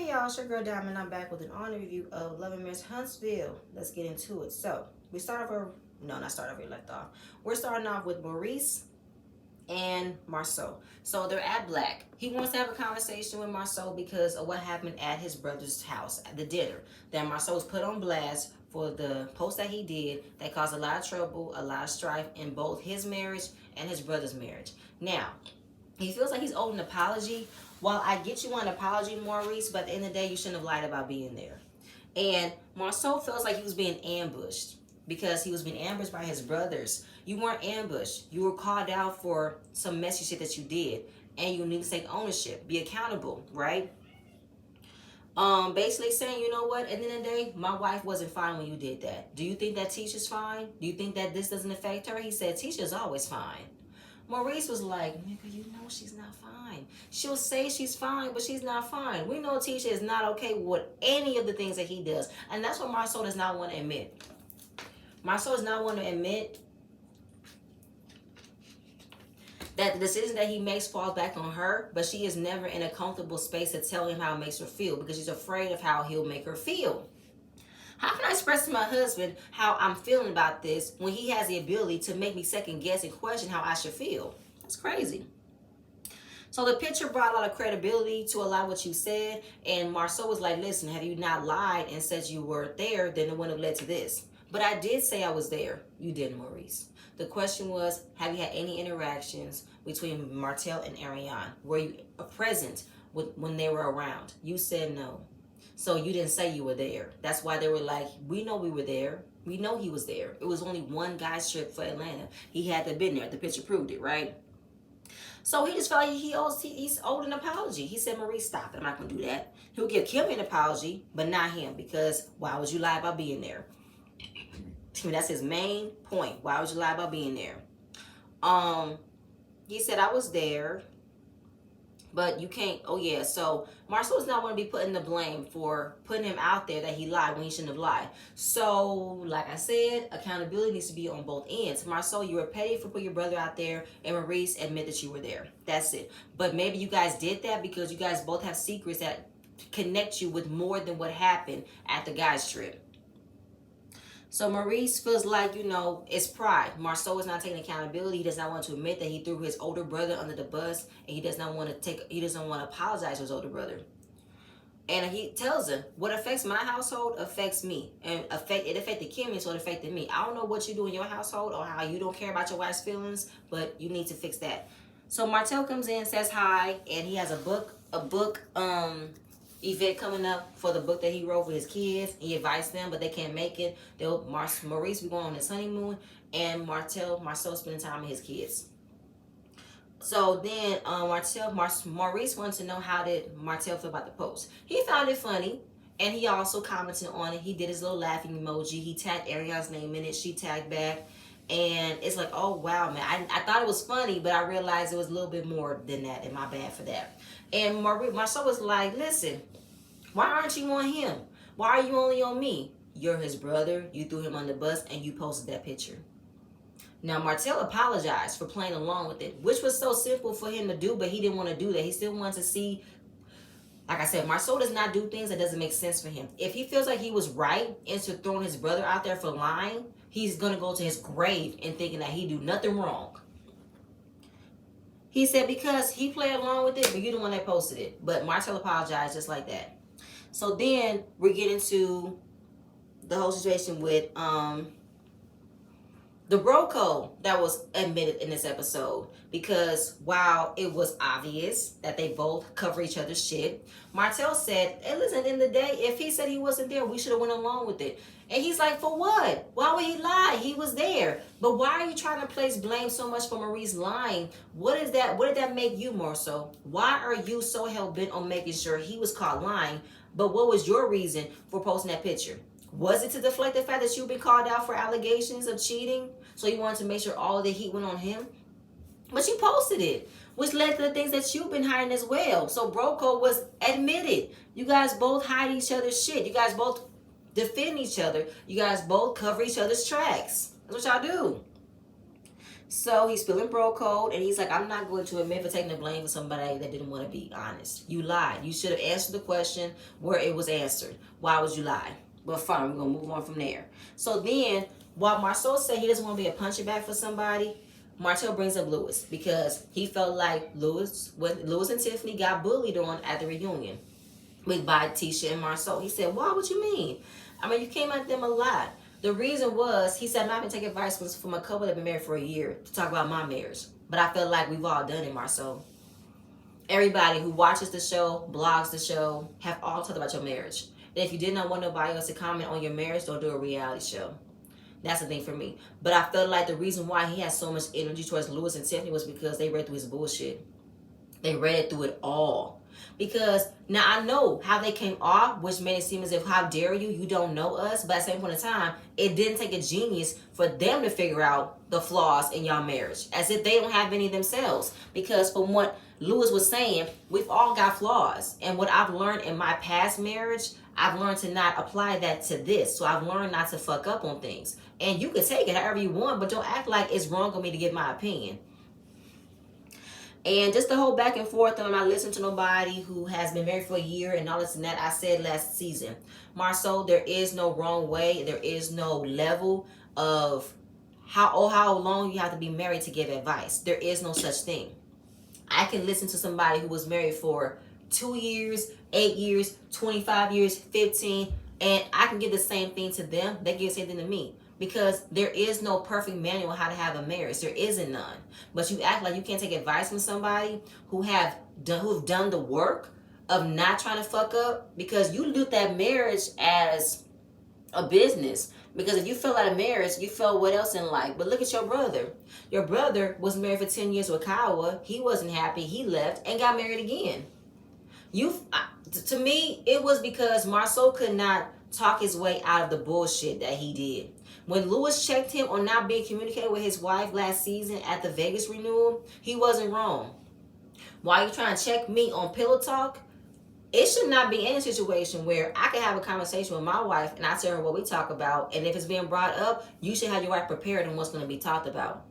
Hey y'all, it's your girl Diamond. I'm back with an honor review of Love and Marriage Huntsville. Let's get into it. So, we start off where, no, not start off where we left off. We're starting off with Maurice and Marceau. So, they're at Black. He wants to have a conversation with Marceau because of what happened at his brother's house, at the dinner. That Marceau was put on blast for the post that he did that caused a lot of trouble, a lot of strife in both his marriage and his brother's marriage. Now, he feels like he's owed an apology. While I get you an apology, Maurice, but at the end of the day, you shouldn't have lied about being there. And Marceau feels like he was being ambushed because he was being ambushed by his brothers. You weren't ambushed. You were called out for some messy shit that you did. And you need to take ownership. Be accountable, right? Basically saying, you know what, at the end of the day, my wife wasn't fine when you did that. Do you think that Tisha's fine? Do you think that this doesn't affect her? He said, Tisha's always fine. Maurice was like, nigga, you know she's not fine. She'll say she's fine, but she's not fine. We know Tisha is not okay with any of the things that he does. And that's what Marceau does not want to admit. Marceau does not want to admit that the decision that he makes falls back on her, but she is never in a comfortable space to tell him how it makes her feel because she's afraid of how he'll make her feel. How can I express to my husband how I'm feeling about this when he has the ability to make me second guess and question how I should feel? That's crazy. So the picture brought a lot of credibility to a lot of what you said, and Marceau was like, listen, have you not lied and said you were there, then it wouldn't have led to this. But I did say I was there. You didn't, Maurice. The question was, have you had any interactions between Martell and Ariane? Were you present when they were around? You said no. So you didn't say you were there. That's why they were like, we know we were there. We know he was there. It was only one guy's trip for Atlanta. He had to have been there. The picture proved it, right? So he just felt like he's owed an apology. He said, Maurice, stop it. I'm not going to do that. He'll give Kim an apology, but not him, because why would you lie about being there? That's his main point. Why would you lie about being there? He said, I was there. But you can't, oh yeah, so Marceau is not going to be putting the blame for putting him out there that he lied when he shouldn't have lied. So, like I said, accountability needs to be on both ends. Marceau, you were petty for putting your brother out there, and Maurice, admit that you were there. That's it. But maybe you guys did that because you guys both have secrets that connect you with more than what happened at the guys' trip. So Maurice feels like, you know, it's pride. Marceau is not taking accountability. He does not want to admit that he threw his older brother under the bus, and he doesn't want to apologize to his older brother. And he tells her, what affects my household affects me. And it affected Kimmy, so it affected me. I don't know what you do in your household or how you don't care about your wife's feelings, but you need to fix that. So Martell comes in, says hi, and he has a book event coming up for the book that he wrote for his kids. He invites them, but they can't make it. Maurice be going on his honeymoon, and Marceau spending time with his kids. So then Maurice wanted to know how did Martell feel about the post. He found it funny, and he also commented on it. He did his little laughing emoji. He tagged Ariane's name in it. She tagged back. And it's like, oh, wow, man. I thought it was funny, but I realized it was a little bit more than that, and my bad for that. And Marceau was like, listen, why aren't you on him? Why are you only on me? You're his brother. You threw him on the bus, and you posted that picture. Now, Martell apologized for playing along with it, which was so simple for him to do, but he didn't want to do that. He still wanted to see, like I said, Marceau does not do things that doesn't make sense for him. If he feels like he was right into throwing his brother out there for lying, he's going to go to his grave and thinking that he do nothing wrong. He said because he played along with it, but you the one that posted it. But Martell apologized just like that. So then we get into the whole situation with the bro code that was admitted in this episode, because while it was obvious that they both cover each other's shit, Martell said, hey, listen, at the end of the day, if he said he wasn't there, we should have went along with it. And he's like, for what? Why would he lie? He was there. But why are you trying to place blame so much for Maurice lying? What is that? What did that make you more so? Why are you so hell-bent on making sure he was caught lying? But what was your reason for posting that picture? Was it to deflect the fact that you've been called out for allegations of cheating? So you wanted to make sure all of the heat went on him? But you posted it, which led to the things that you've been hiding as well. So bro code was admitted. You guys both hide each other's shit. You guys both defend each other. You guys both cover each other's tracks. That's what y'all do. So he's feeling bro code, and he's like, I'm not going to admit for taking the blame for somebody that didn't want to be honest. You lied. You should have answered the question where it was answered. Why would you lie? But fine, we're going to move on from there. So then, while Marceau said he doesn't want to be a punching bag for somebody, Martell brings up Lewis because he felt like Lewis and Tiffany got bullied on at the reunion by Tisha and Marceau. He said, why would you mean? I mean, you came at them a lot. The reason was, he said, I'm not going to take advice from a couple that have been married for a year to talk about my marriage. But I feel like we've all done it, Marceau. Everybody who watches the show, blogs the show, have all talked about your marriage. And if you did not want nobody else to comment on your marriage, don't do a reality show. That's the thing for me. But I felt like the reason why he has so much energy towards Lewis and Tiffany was because they read through his bullshit. They read through it all. Because now I know how they came off, which made it seem as if, how dare you, you don't know us. But at the same point in time, it didn't take a genius for them to figure out the flaws in y'all marriage, as if they don't have any themselves. Because from what Lewis was saying, we've all got flaws. And what I've learned in my past marriage, I've learned to not apply that to this. So I've learned not to fuck up on things. And you can take it however you want, but don't act like it's wrong for me to give my opinion. And just the whole back and forth, I'm not listening to nobody who has been married for a year and all this and that. I said last season, Marceau, there is no wrong way. There is no level of how long you have to be married to give advice. There is no such thing. I can listen to somebody who was married for 2 years, 8 years, 25 years, 15, and I can give the same thing to them. They give the same thing to me. Because there is no perfect manual how to have a marriage. There isn't none. But you act like you can't take advice from somebody who've done the work of not trying to fuck up, because you look at marriage as a business. Because if you fell out of marriage, you fell what else in life? But look at your brother. Your brother was married for 10 years with Kiowa. He wasn't happy. He left and got married again. To me, it was because Marceau could not talk his way out of the bullshit that he did. When Lewis checked him on not being communicated with his wife last season at the Vegas renewal, he wasn't wrong. Why are you trying to check me on pillow talk? It should not be any situation where I can have a conversation with my wife and I tell her what we talk about, and if it's being brought up, you should have your wife prepared on what's going to be talked about.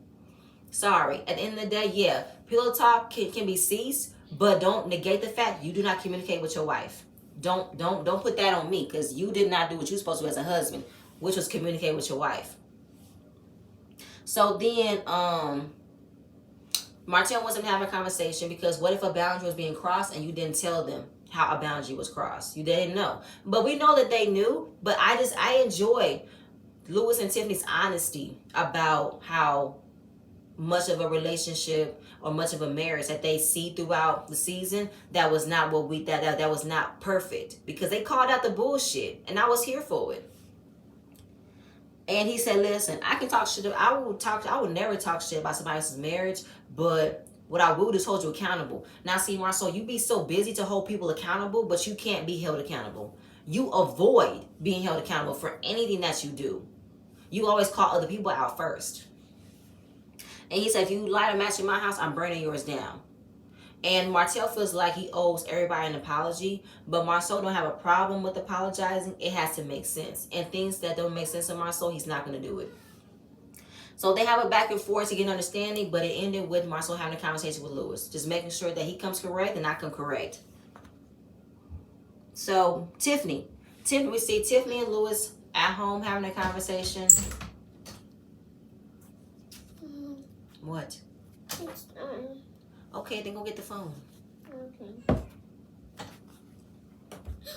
Sorry. At the end of the day, yeah, pillow talk can be ceased, but don't negate the fact you do not communicate with your wife. Don't put that on me, because you did not do what you're supposed to do as a husband, which was communicate with your wife. So then, Martell wasn't having a conversation, because what if a boundary was being crossed and you didn't tell them how a boundary was crossed? You didn't know. But we know that they knew. But I enjoy Lewis and Tiffany's honesty about how much of a relationship or much of a marriage that they see throughout the season that was not that was not perfect, because they called out the bullshit and I was here for it. And he said, listen, I can talk shit. I would never talk shit about somebody else's marriage, but what I will do is hold you accountable. Now, see, Marceau, you be so busy to hold people accountable, but you can't be held accountable. You avoid being held accountable for anything that you do. You always call other people out first. And he said, if you light a match in my house, I'm burning yours down. And Martell feels like he owes everybody an apology, but Marceau don't have a problem with apologizing. It has to make sense. And things that don't make sense to Marceau, he's not going to do it. So they have a back and forth to get an understanding, but it ended with Marceau having a conversation with Lewis, just making sure that he comes correct and I come correct. So Tiffany, we see Tiffany and Lewis at home having a conversation. What? It's done. Okay, then go get the phone. Okay.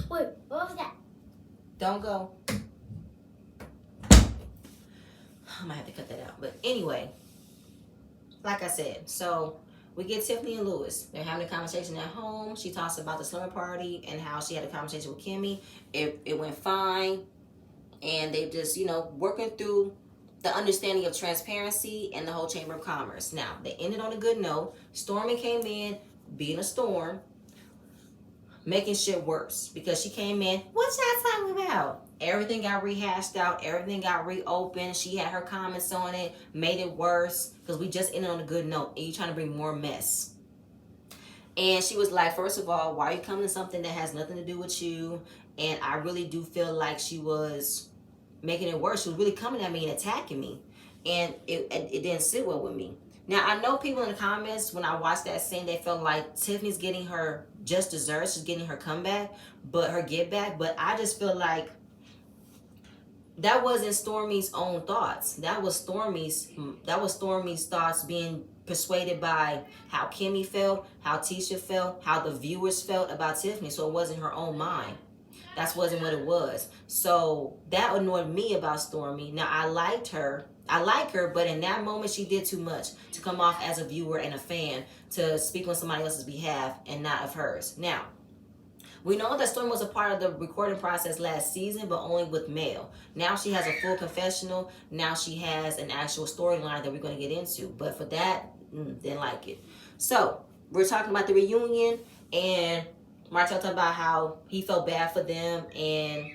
Wait, what was that? Don't go. I might have to cut that out. But anyway, like I said, so we get Tiffany and Lewis. They're having a conversation at home. She talks about the slumber party and how she had a conversation with Kimmy. It went fine. And they just, working through the understanding of transparency and the whole Chamber of Commerce. Now, they ended on a good note. Stormy came in, being a storm, making shit worse, because she came in, what y'all talking about? Everything got rehashed out. Everything got reopened. She had her comments on it, made it worse, because we just ended on a good note, and you trying to bring more mess. And she was like, first of all, why are you coming to something that has nothing to do with you? And I really do feel like she was making it worse. She was really coming at me and attacking me. and it didn't sit well with me. Now I know people in the comments when I watched that scene, they felt like Tiffany's getting her just desserts, she's getting her comeback, but her get back. But I just feel like that wasn't Stormy's own thoughts. That was Stormy's thoughts being persuaded by how Kimmy felt, how Tisha felt, how the viewers felt about Tiffany. So it wasn't her own mind. That wasn't what it was. So that annoyed me about Stormy. Now I liked her. I like her, but in that moment she did too much to come off as a viewer and a fan to speak on somebody else's behalf and not of hers. Now, we know that Stormy was a part of the recording process last season, but only with Mel. Now she has a full confessional. Now she has an actual storyline that we're going to get into. But for that, didn't like it. So, we're talking about the reunion, and Marceau talked about how he felt bad for them and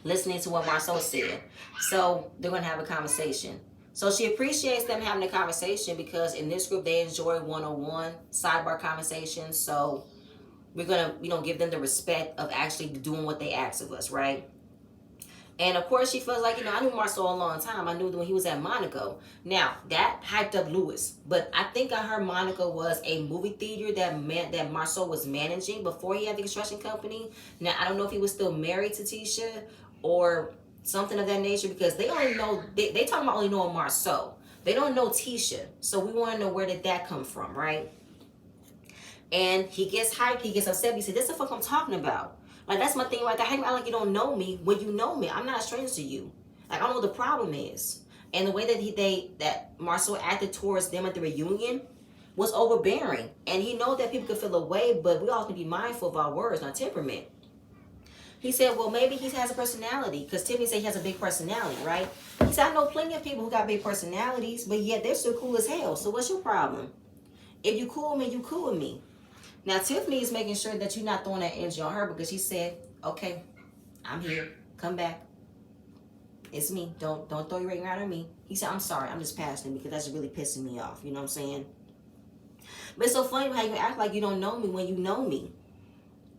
listening to what Marceau said. So, they're going to have a conversation. So she appreciates them having a conversation because in this group they enjoy one-on-one sidebar conversations. So we're gonna, give them the respect of actually doing what they ask of us, right? And of course, she feels like, I knew Marceau a long time. I knew when he was at Monaco. Now that hyped up Lewis, but I think I heard Monaco was a movie theater that Marceau was managing before he had the construction company. Now I don't know if he was still married to Tisha or something of that nature, because they only know they talking about only knowing Marceau. They don't know Tisha, so we want to know where did that come from, right? And he gets hyped, he gets upset. He said, "This is the fuck I'm talking about." Like, that's my thing right there. How you act like you don't know me when you know me? I'm not a stranger to you. Like, I don't know what the problem is. And the way that Marceau acted towards them at the reunion was overbearing. And he knows that people can feel away, but we all can be mindful of our words, our temperament. He said, well, maybe he has a personality, because Tiffany said he has a big personality, right? He said, I know plenty of people who got big personalities, but yet they're still cool as hell. So what's your problem? If you cool with me, you cool with me. Now, Tiffany is making sure that you're not throwing that energy on her, because she said, okay, I'm here. Come back. It's me. Don't throw your ring around on me. He said, I'm sorry. I'm just passionate because that's really pissing me off. You know what I'm saying? But it's so funny how you act like you don't know me when you know me.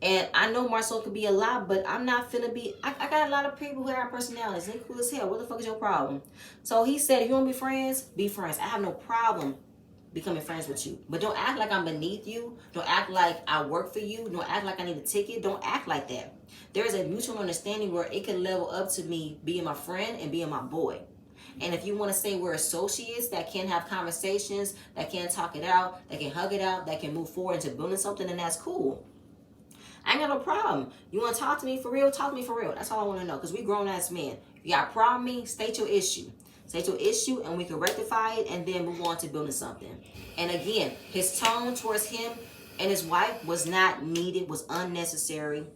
And I know Marceau could be a lot, but I'm not finna be. I got a lot of people who have personalities. They cool as hell. What the fuck is your problem? So he said, if you want to be friends, be friends. I have no problem becoming friends with you. But don't act like I'm beneath you. Don't act like I work for you. Don't act like I need a ticket. Don't act like that. There is a mutual understanding where it can level up to me being my friend and being my boy. And if you want to say we're associates that can have conversations, that can talk it out, that can hug it out, that can move forward into building something, then that's cool. I ain't got no problem. You want to talk to me for real? Talk to me for real. That's all I want to know, because we grown ass men. If you got a problem with me, state your issue. State your issue and we can rectify it and then move on to building something. And again, his tone towards him and his wife was not needed, was unnecessary.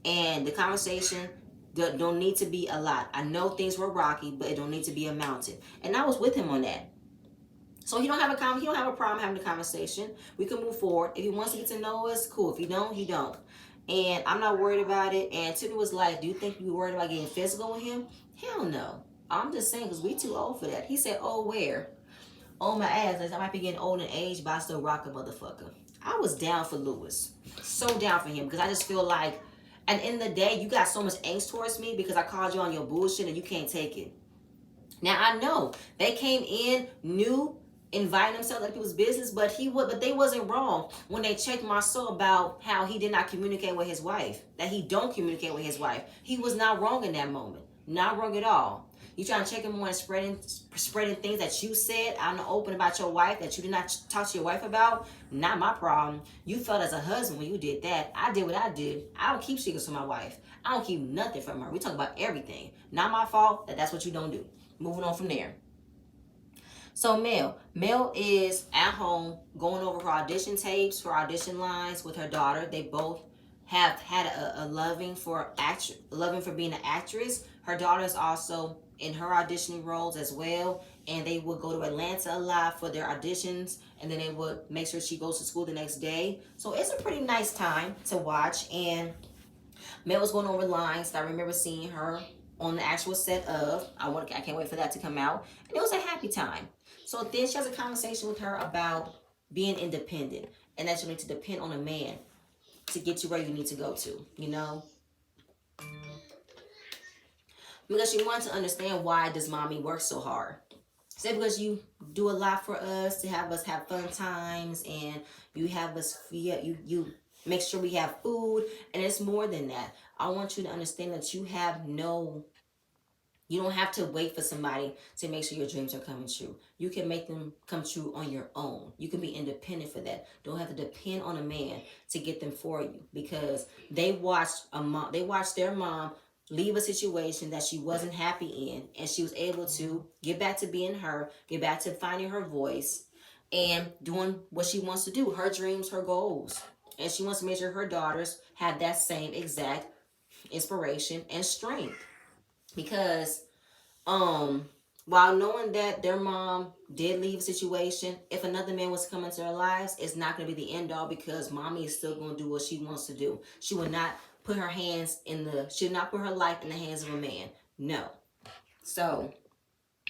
And the conversation don't need to be a lot. I know things were rocky, but it don't need to be a mountain. And I was with him on that. So he don't have a problem having a conversation. We can move forward. If he wants to get to know us, cool. If he don't, he don't. And I'm not worried about it. And Tiffany was like, do you think you worried about getting physical with him? Hell no. I'm just saying, because we too old for that. He said, oh, where? On my ass. I might be getting old in age, but I still rock a motherfucker. I was down for Lewis. So down for him, because I just feel like, at the end of the day, you got so much angst towards me because I called you on your bullshit and you can't take it. Now, I know they came in new, inviting themselves like people's business, but they wasn't wrong when they checked Marceau about how he did not communicate with his wife, that he don't communicate with his wife. He was not wrong in that moment. Not wrong at all. You trying to check him on spreading things that you said out in the open about your wife that you did not talk to your wife about? Not my problem. You felt as a husband when you did that. I did what I did. I don't keep secrets from my wife. I don't keep nothing from her. We talk about everything. Not my fault that's what you don't do. Moving on from there. So Mel is at home going over her audition tapes, her audition lines with her daughter. They both have had a loving for being an actress. Her daughter is also in her auditioning roles as well, and they would go to Atlanta a lot for their auditions, and then they would make sure she goes to school the next day. So it's a pretty nice time to watch. And Mel was going over lines that I remember seeing her on the actual set of. I can't wait for that to come out. And it was a happy time. So then she has a conversation with her about being independent and that you need to depend on a man to get you where you need to go to, because she wanted to understand, why does mommy work so hard? Say because you do a lot for us to have us have fun times, and you have us, you make sure we have food, and it's more than that. I want you to understand that you don't have to wait for somebody to make sure your dreams are coming true. You can make them come true on your own. You can be independent for that. Don't have to depend on a man to get them for you, because they watched their mom leave a situation that she wasn't happy in, and she was able to get back to being her, get back to finding her voice and doing what she wants to do, her dreams, her goals. And she wants to make sure her daughters have that same exact inspiration and strength. Because while knowing that their mom did leave a situation, if another man was to come into their lives, it's not going to be the end all, because mommy is still going to do what she wants to do. She would not put her life in the hands of a man. No. So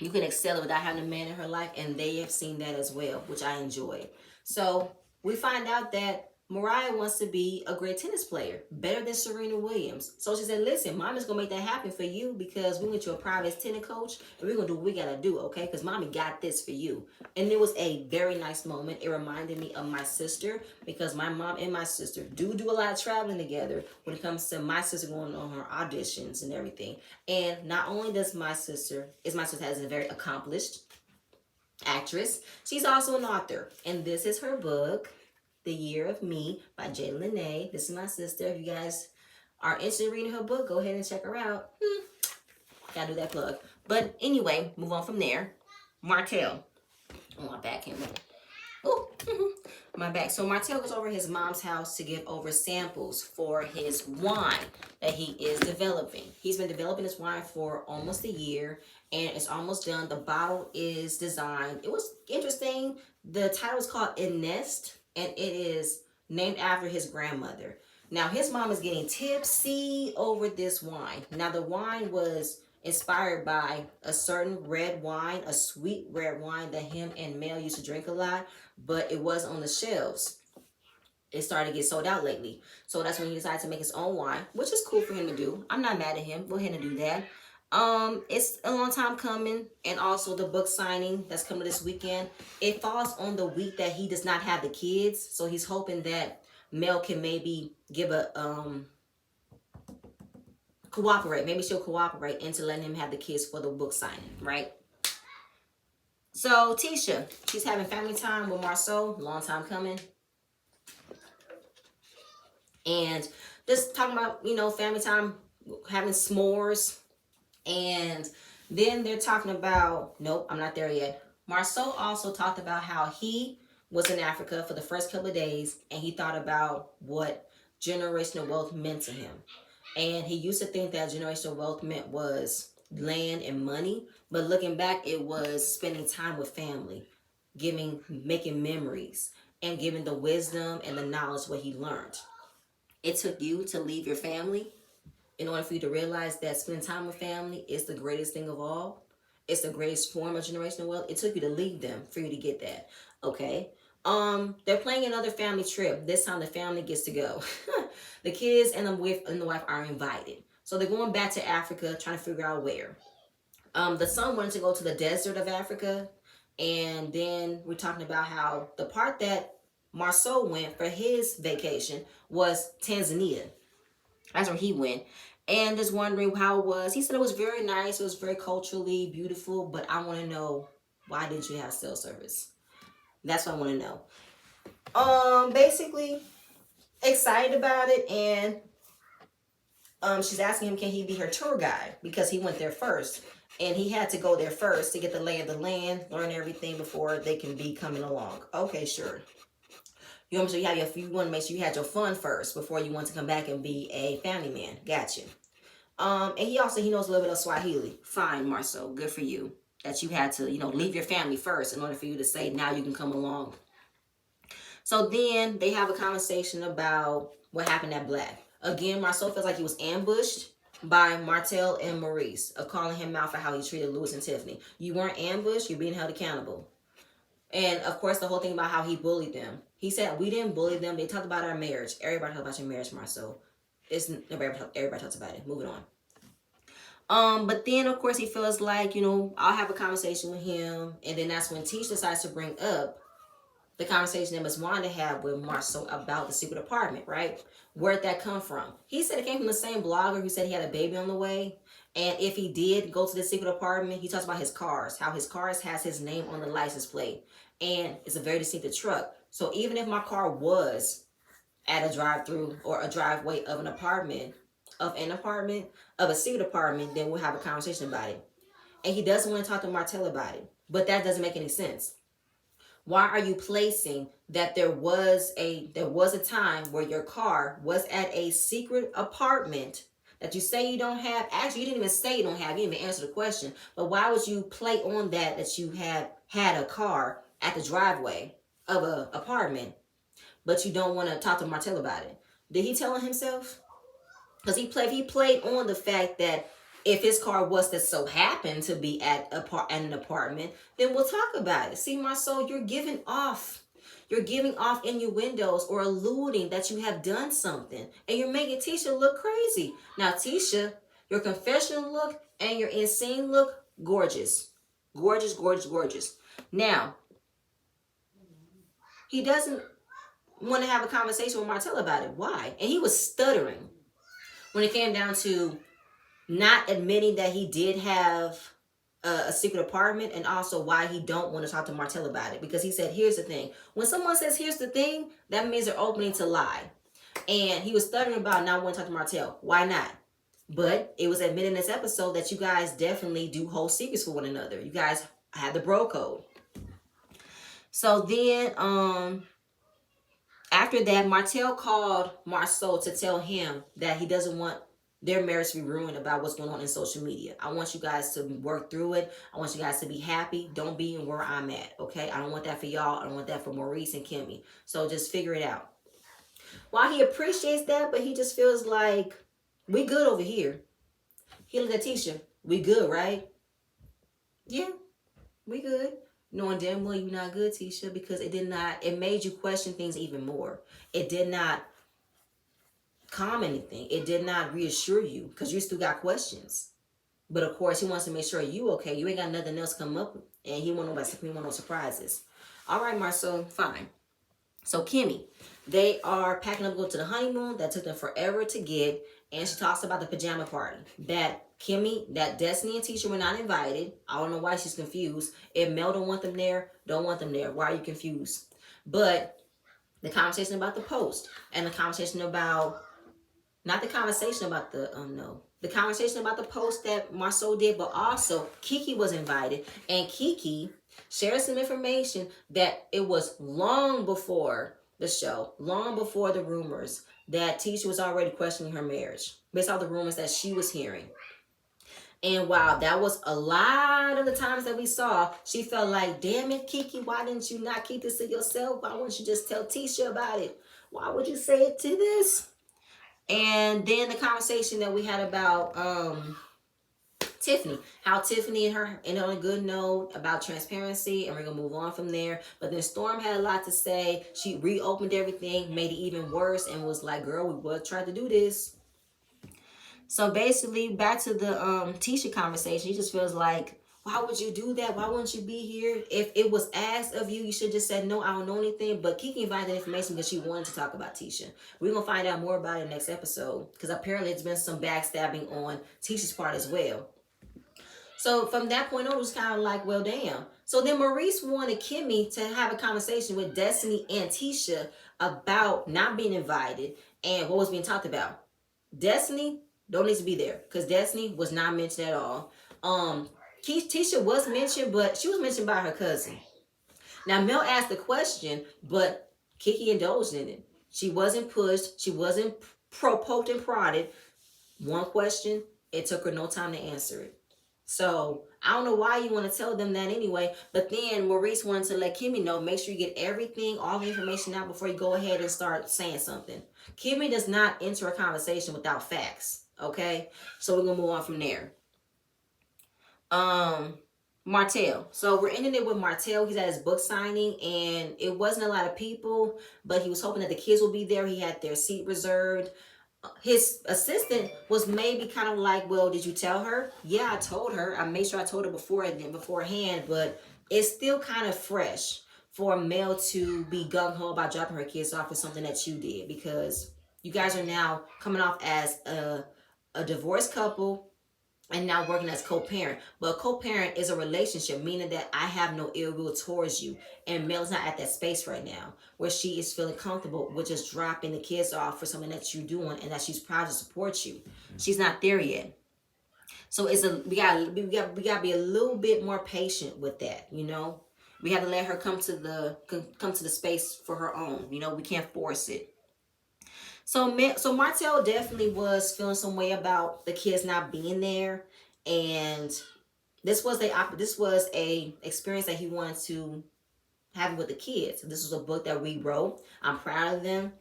you can excel without having a man in her life, and they have seen that as well, which I enjoy. So we find out that Mariah wants to be a great tennis player, better than Serena Williams. So she said, listen, mom is going to make that happen for you, because we went to a private tennis coach, and we're going to do what we got to do, okay? Because mommy got this for you. And it was a very nice moment. It reminded me of my sister, because my mom and my sister do a lot of traveling together when it comes to my sister going on her auditions and everything. And not only does my sister has a very accomplished actress, she's also an author. And this is her book, The Year of Me by Jay Lene. This is my sister. If you guys are interested in reading her book, go ahead and check her out. Gotta do that plug. But anyway, move on from there. Martell. Oh, my back came up. Oh, my back. So Martell goes over his mom's house to give over samples for his wine that he is developing. He's been developing this wine for almost a year, and it's almost done. The bottle is designed. It was interesting. The title is called Ernest, and it is named after his grandmother. Now, his mom is getting tipsy over this wine. Now, the wine was inspired by a certain red wine, a sweet red wine that him and Mel used to drink a lot, but it was on the shelves. It started to get sold out lately. So that's when he decided to make his own wine, which is cool for him to do. I'm not mad at him. Go ahead and do that. It's a long time coming, and also the book signing that's coming this weekend. It falls on the week that he does not have the kids, so he's hoping that Mel can maybe give cooperate. Maybe she'll cooperate into letting him have the kids for the book signing, right? So Tisha, she's having family time with Marceau, long time coming. And just talking about, family time, having s'mores. And then they're talking about, nope, I'm not there yet. Marceau also talked about how he was in Africa for the first couple of days, and he thought about what generational wealth meant to him. And he used to think that generational wealth meant was land and money, but looking back, it was spending time with family, making memories, and giving the wisdom and the knowledge what he learned. It took you to leave your family in order for you to realize that spending time with family is the greatest thing of all. It's the greatest form of generational wealth. It took you to leave them for you to get that. Okay. They're planning another family trip. This time the family gets to go. The kids and the wife are invited. So they're going back to Africa, trying to figure out where. The son wanted to go to the desert of Africa. And then we're talking about how the part that Marceau went for his vacation was Tanzania. That's where he went. And just wondering how it was. He said it was very nice. It was very culturally beautiful. But I want to know, why didn't you have cell service? That's what I want to know. Basically, excited about it. And she's asking him, can he be her tour guide? Because he went there first. And he had to go there first to get the lay of the land, learn everything before they can be coming along. Okay, sure. You want to make sure you had your fun first before you want to come back and be a family man. Gotcha. And he knows a little bit of Swahili. Fine, Marceau. Good for you. That you had to, leave your family first in order for you to say, now you can come along. So then they have a conversation about what happened at Black. Again, Marceau feels like he was ambushed by Martell and Maurice, of calling him out for how he treated Louis and Tiffany. You weren't ambushed. You're being held accountable. And, of course, the whole thing about how he bullied them. He said, we didn't bully them. They talked about our marriage. Everybody talked about your marriage, Marceau. Everybody talks about it. Moving But then of course he feels like, I'll have a conversation with him, and then that's when Tisha decides to bring up the conversation that Miss Wanda had with Marceau about the secret apartment, right? Where'd that come from? He said it came from the same blogger who said he had a baby on the way. And if he did go to the secret apartment, he talks about his cars, how his cars has his name on the license plate. And it's a very distinctive truck. So even if my car was at a drive-through or a driveway of an apartment, of a secret apartment, then we'll have a conversation about it. And he doesn't want to talk to Martell about it. But that doesn't make any sense. Why are you placing that there was a time where your car was at a secret apartment that you say you don't have? Actually, you didn't even say you don't have. You didn't even answer the question. But why would you play on that you had a car at the driveway of an apartment, but you don't want to talk to Martell about it? Did he tell himself? Because he played on the fact that if his car was to so happen to be at an apartment, then we'll talk about it. See, Marceau, you're giving off innuendos or alluding that you have done something, and you're making Tisha look crazy. Now, Tisha, your confessional look and your insane look, gorgeous, gorgeous, gorgeous, gorgeous. Now, he doesn't want to have a conversation with Martell about it. Why? And he was stuttering when it came down to not admitting that he did have a secret apartment, and also why he don't want to talk to Martell about it. Because he said, here's the thing. When someone says, here's the thing, that means they're opening to lie. And he was stuttering about not wanting to talk to Martell. Why not? But it was admitted in this episode that you guys definitely do hold secrets for one another. You guys have the bro code. So then, after that, Martell called Marceau to tell him that he doesn't want their marriage to be ruined about what's going on in social media. I want you guys to work through it. I want you guys to be happy. Don't be in where I'm at, okay? I don't want that for y'all. I don't want that for Maurice and Kimmy. So just figure it out. While he appreciates that, but he just feels like, we good over here. He looked at Tisha. We good, right? Yeah, we good. Knowing damn well you're not good, Tisha, because it made you question things even more. It did not calm anything. It did not reassure you because you still got questions. But of course, he wants to make sure you okay. You ain't got nothing else come up, and he want no surprises. All right, Marceau, fine. So Kimmy, they are packing up to go to the honeymoon that took them forever to get, and she talks about the pajama party that Destiny and Tisha were not invited. I don't know why she's confused. If Mel don't want them there, don't want them there. Why are you confused? But the conversation about the post and the conversation about not the conversation about the conversation about the post that Marceau did, but also Kiki was invited, and Kiki shared some information that it was long before the show, long before the rumors, that Tisha was already questioning her marriage based on the rumors that she was hearing. And while that was a lot of the times that we saw, she felt like, damn it, Kiki, why didn't you not keep this to yourself? Why wouldn't you just tell Tisha about it? Why would you say it to this? And then the conversation that we had about Tiffany, how Tiffany and her ended on a good note about transparency, and we're gonna move on from there. But then Storm had a lot to say. She reopened everything, made it even worse, and was like, girl, we both tried to do this. So basically, back to the Tisha conversation, he just feels like, why would you do that? Why wouldn't you be here? If it was asked of you, you should just said, no, I don't know anything. But Kiki invited that information because she wanted to talk about Tisha. We're going to find out more about it next episode, because apparently it's been some backstabbing on Tisha's part as well. So from that point on, it was kind of like, well, damn. So then Maurice wanted Kimmy to have a conversation with Destiny and Tisha about not being invited and what was being talked about. Destiny don't need to be there because Destiny was not mentioned at all. Tisha was mentioned, but she was mentioned by her cousin. Now, Mel asked the question, but Kiki indulged in it. She wasn't pushed. She wasn't poked and prodded. One question, it took her no time to answer it. So I don't know why you want to tell them that anyway. But then Maurice wanted to let Kimmy know, make sure you get everything, all the information out before you go ahead and start saying something. Kimmy does not enter a conversation without facts. Okay? So we're going to move on from there. Martell. So we're ending it with Martell. He's at his book signing, and it wasn't a lot of people, but he was hoping that the kids will be there. He had their seat reserved. his assistant was maybe kind of like, well, did you tell her? Yeah, I told her. I made sure I told her beforehand, but it's still kind of fresh for a male to be gung-ho about dropping her kids off for something that you did, because you guys are now coming off as a divorced couple and now working as co-parent. But co-parent is a relationship, meaning that I have no ill will towards you. And Mel's not at that space right now where she is feeling comfortable with just dropping the kids off for something that you're doing and that she's proud to support you. She's not there yet. So we gotta be a little bit more patient with that, you know. We have to let her come to the space for her own. You know, we can't force it. So Martell definitely was feeling some way about the kids not being there, and this was a experience that he wanted to have with the kids. This was a book that we wrote. I'm proud of them,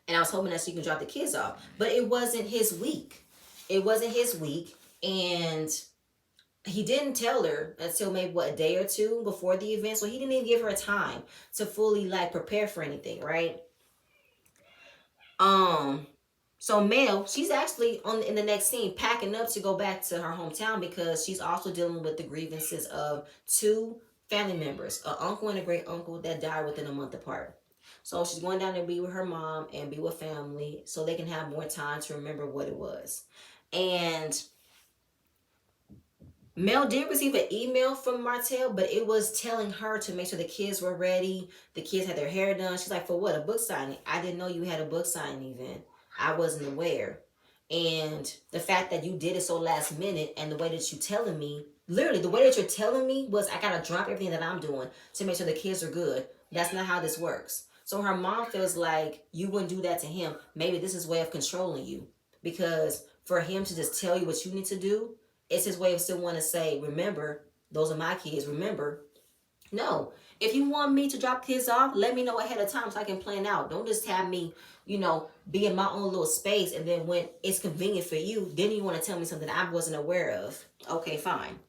and I was hoping that she can drop the kids off, but it wasn't his week. It wasn't his week, and he didn't tell her until maybe what, a day or two before the event. So he didn't even give her time to fully like prepare for anything, right? Um, so Mel, she's actually on in the next scene packing up to go back to her hometown because she's also dealing with the grievances of two family members, an uncle and a great uncle that died within a month apart. So she's going down there to be with her mom and be with family so they can have more time to remember what it was. And Mel did receive an email from Martell, but it was telling her to make sure the kids were ready. The kids had their hair done. She's like, for what? A book signing? I didn't know you had a book signing event. I wasn't aware. And the fact that you did it so last minute and the way that you telling me, literally the way that you're telling me was I gotta drop everything that I'm doing to make sure the kids are good. That's not how this works. So her mom feels like you wouldn't do that to him. Maybe this is a way of controlling you. Because for him to just tell you what you need to do, it's his way of still want to say, remember, those are my kids, remember. No. If you want me to drop kids off, let me know ahead of time so I can plan out. Don't just have me, be in my own little space, and then when it's convenient for you, then you want to tell me something I wasn't aware of. Okay, fine.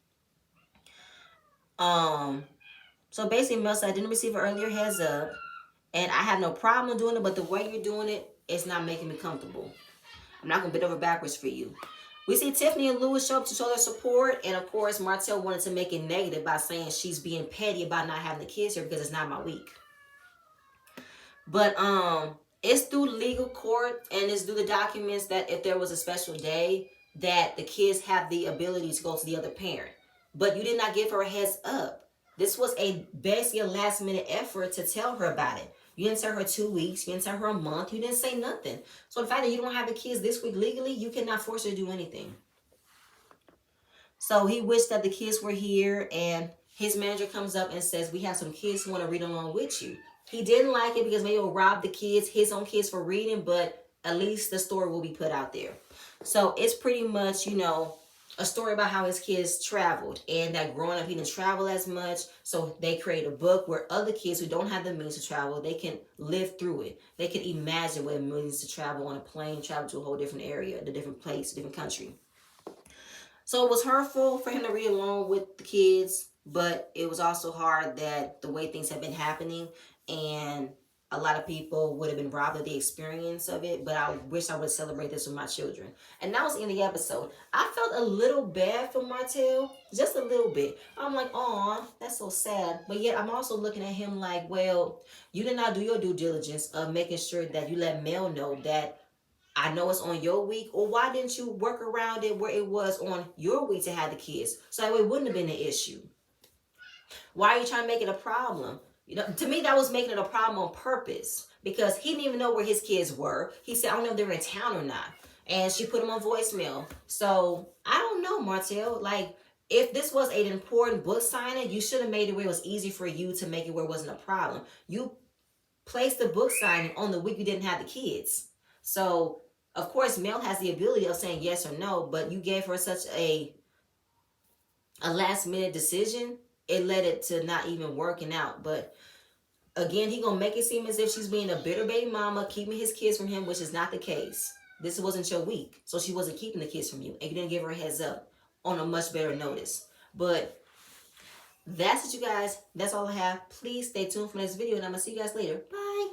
So basically Mel said I didn't receive an earlier heads up, and I have no problem doing it, but the way you're doing it, it's not making me comfortable. I'm not gonna bend over backwards for you. We see Tiffany and Louis show up to show their support, and of course, Martell wanted to make it negative by saying she's being petty about not having the kids here because it's not my week. But it's through legal court and it's through the documents that if there was a special day, that the kids have the ability to go to the other parent. But you did not give her a heads up. This was basically a last minute effort to tell her about it. You didn't tell her 2 weeks. You didn't tell her a month. You didn't say nothing. So the fact that you don't have the kids this week legally, you cannot force her to do anything. So he wished that the kids were here, and his manager comes up and says, we have some kids who want to read along with you. He didn't like it because maybe it'll rob the kids, his own kids, for reading, but at least the story will be put out there. So it's pretty much, a story about how his kids traveled, and that growing up he didn't travel as much. So they create a book where other kids who don't have the means to travel, they can live through it. They can imagine what it means to travel on a plane, travel to a whole different area, a different place, a different country. So it was hurtful for him to read along with the kids, but it was also hard that the way things have been happening, and a lot of people would have been robbed of the experience of it, but I wish I would celebrate this with my children. And that was in the episode. I felt a little bad for Martell, just a little bit. I'm like, aw, that's so sad. But yet I'm also looking at him like, well, you did not do your due diligence of making sure that you let Mel know that I know it's on your week, or why didn't you work around it where it was on your week to have the kids? So that way it wouldn't have been an issue. Why are you trying to make it a problem? To me, that was making it a problem on purpose because he didn't even know where his kids were. He said, I don't know if they're in town or not. And she put him on voicemail. So I don't know, Martell. Like, if this was an important book signing, you should have made it where it was easy for you to make it where it wasn't a problem. You placed the book signing on the week you didn't have the kids. So of course, Mel has the ability of saying yes or no, but you gave her such a last minute decision. It led it to not even working out. But again, he gonna make it seem as if she's being a bitter baby mama, keeping his kids from him, which is not the case. This wasn't your week, so she wasn't keeping the kids from you, and you didn't give her a heads up on a much better notice. But that's it, you guys. That's all I have. Please stay tuned for the next video, and I'm gonna see you guys later. Bye.